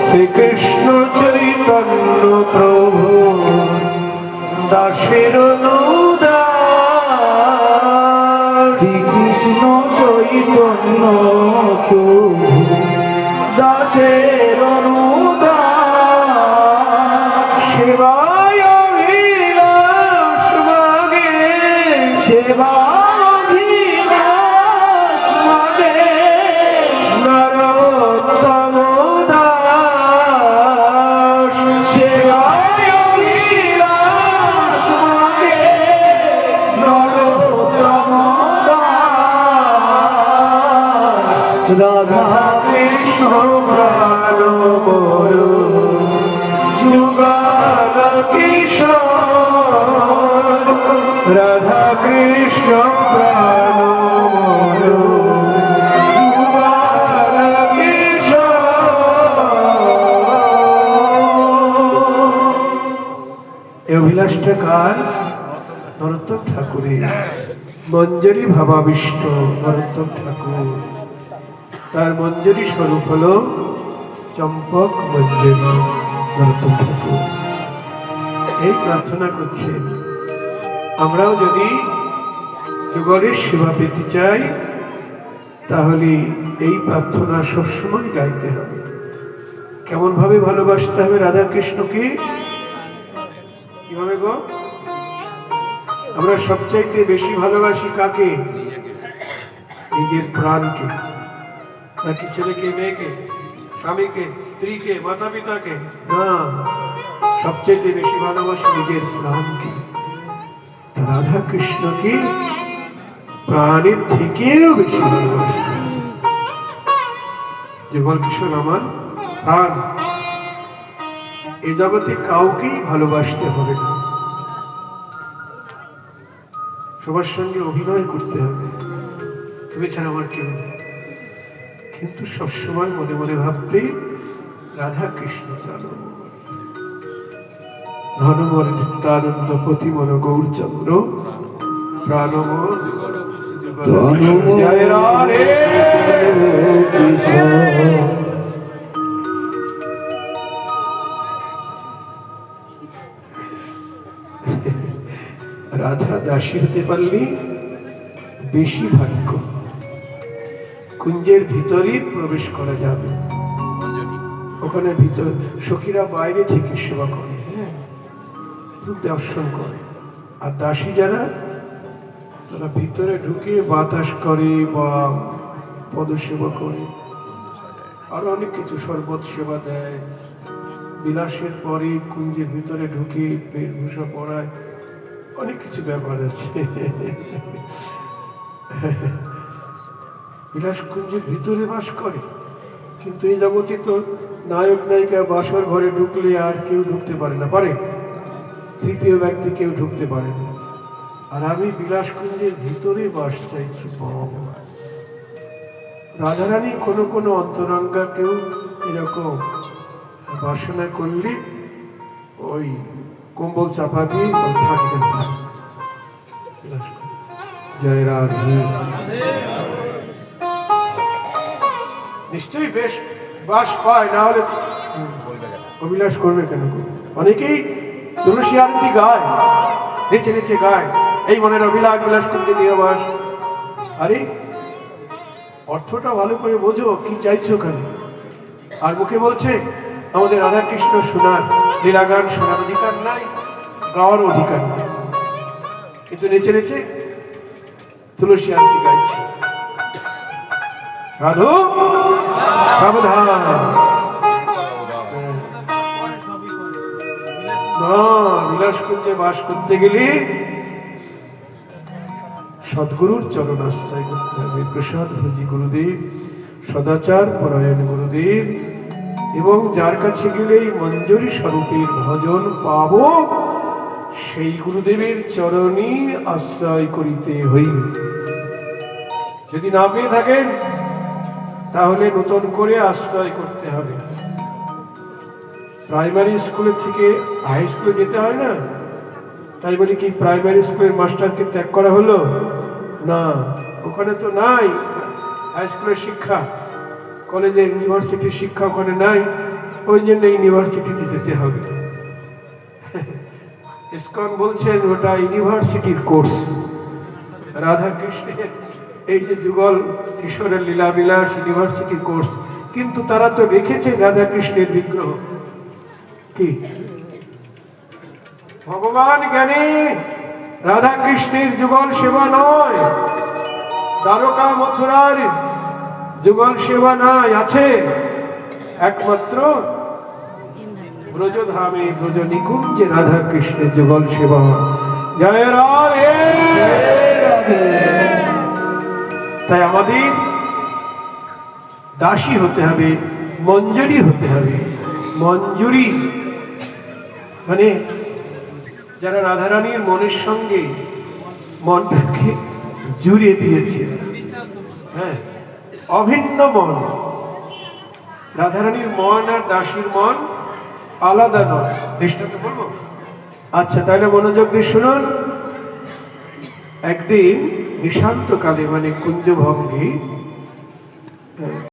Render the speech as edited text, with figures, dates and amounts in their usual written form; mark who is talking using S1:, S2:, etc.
S1: শ্রীকৃষ্ণ চৈতন্য প্রভু দাসের অনুদাস, শ্রীকৃষ্ণ চৈতন্য প্রভু দাসের অনুদাস, সেবায় অভিলাষ মাগে, সেবায় অভিলাষ মাগে নরোত্তম দাস, সেবায় অভিলাষ মাগে নরোত্তম দাস, রাধা কৃষ্ণ প্রাণ মোর যুগল কিশোর, রাধা কৃষ্ণ প্রাণ মোর যুগল কিশোর। এই অভিলাষটা কার? নরোত্তম ঠাকুরের। মঞ্জরি ভাবাবিষ্ট নরোত্তম ঠাকুর, তার মঞ্জরি স্বরূপ হল চম্পক মঞ্জরি নরোত্তম ঠাকুর। এই প্রার্থনা করছেন আমরাও যদি যুগলের সেবা পেতে চাই তাহলে এই প্রার্থনা সবসময় গাইতে হবে। কেমন ভাবে ভালোবাসতে হবে রাধা কৃষ্ণকে? কিভাবে গো? আমরা সবচাইতে বেশি ভালোবাসি কাকে? নিজের প্রাণকে, নাকি ছেলেকে, মেয়েকে, স্বামীকে, স্ত্রীকে, মাতা পিতাকে? না, সবচেয়ে বেশি ভালোবাসি নিজের প্রাণকে। রাধা কৃষ্ণকে প্রাণের থেকেও বেশি ভালোবাসি। যুগল কিশোর আমার প্রাণ। এই জগতে কাউকেই ভালোবাসতে হবে না, সবার সঙ্গে অভিনয় করতে হবে, তুমি ছাড়া আমার কেউ নেই। কিন্তু সবসময় মনে মনে ভাবতে রাধা কৃষ্ণ ধনমর নিত্যানন্দ প্রতিমন গৌরচন্দ্র প্রাণমর জয় রাধে। রাধা দাসী হতে পারলে বেশি ভাগ্য। কুঞ্জের ভিতরে প্রবেশ করা যাবে, ওখানে ভিতর সখীরা বাইরে থেকে সেবা করে, দর্শন করে। আর দাসী যারা, তারা ভিতরে ঢুকে বাতাস করে বা পদসেবা করে, আরো অনেক কিছু, শরবত সেবা দেয়। বিলাসের পরে কুঞ্জের ভিতরে ঢুকে বেশভূষা পরায়, অনেক কিছু ব্যাপার আছে। বিলাস কুঞ্জের ভিতরে বাস করে, কিন্তু এই জগতে তো নায়ক নায়িকা বাসর ঘরে ঢুকলে আর কেউ ঢুকতে পারে না, পারে? তৃতীয় ব্যক্তি কেউ ঢুকতে পারে না। আর আমি বিলাসকুঞ্জের ভিতরে বাস চাইছি। রাধারানী কোনো কোনো অন্তরঙ্গা কেউ এরকম বাসনা করলে ওই কম্বল চাপা দিয়ে থাকবেন না। জয় রাধে। নিশ্চয়ই বেশ বাস পায়, না হলে অভিলাষ করবে কেন? অনেকেই তুলসী আরতি গায়, নিচে নিচে গায়, এই মনের অভিলাষ বিলাস করতে দিয়ে বাস। আরে অর্থটা ভালো করে বোঝো, কি চাইছো কেন? আর মুখে বলছে আমাদের রাধা কৃষ্ণ শোনার, লীলাগান শোনার অধিকার নাই, গাওয়ার অধিকার নাই, কিন্তু নেচে নেচে তুলসী আরতি গাইছে। সাধু সাবধান, বিলাসকুঞ্জে বাস করতে গেলে সদ্গুরুর চরণ আশ্রয় করতে হবে। প্রসাদ ভোজি গুরুদেব, সদাচার পরায়ণ গুরুদেব, এবং যার কাছে গেলেই মঞ্জরি স্বরূপের ভজন পাব, সেই গুরুদেবের চরণে আশ্রয় করিতে হইবে। যদি না পেয়ে থাকেন তাহলে নতুন করে আশ্রয় করতে হবে। প্রাইমারি স্কুলের থেকে হাই স্কুলে যেতে হয় না, তাই বলি কি প্রাইমারি স্কুলের মাস্টারকে ত্যাগ করা হলো না? ওখানে তো নাই হাই স্কুলের শিক্ষা, কলেজে ইউনিভার্সিটির শিক্ষা ওখানে নাই, ওই জন্য ইউনিভার্সিটিতে যেতে হবে। ইসকন বলছেন ওটা ইউনিভার্সিটির কোর্স। রাধা কৃষ্ণের এই যে যুগল ঈশ্বরের লীলা বিলাস ইউনিভার্সিটির কোর্স, কিন্তু তারা তো রেখেছে রাধা কৃষ্ণের বিগ্রহ। কি ভগবান জ্ঞানী, রাধা কৃষ্ণের যুগল সেবা নয়, দ্বারকা মথুরার যুগল সেবা নয়, আছে একমাত্র ব্রজধামে ব্রজ নিকুঞ্জে রাধা কৃষ্ণের যুগল সেবা। জয় রাধে। তাই আমাদের দাসী হতে হবে, মঞ্জুরি হতে হবে। মঞ্জুরি মানে যারা রাধারানীর মনের সঙ্গে মনটাকে জুড়িয়ে দিয়েছে, হ্যাঁ, অভিন্ন মন। রাধারানীর মন আর দাসীর মন আলাদা নয়। দৃষ্টান্ত বলবো? আচ্ছা, তাহলে মনোযোগ দিয়ে শুনুন। একদিন নিশান্তকালে মানে কুঞ্জভঙ্গী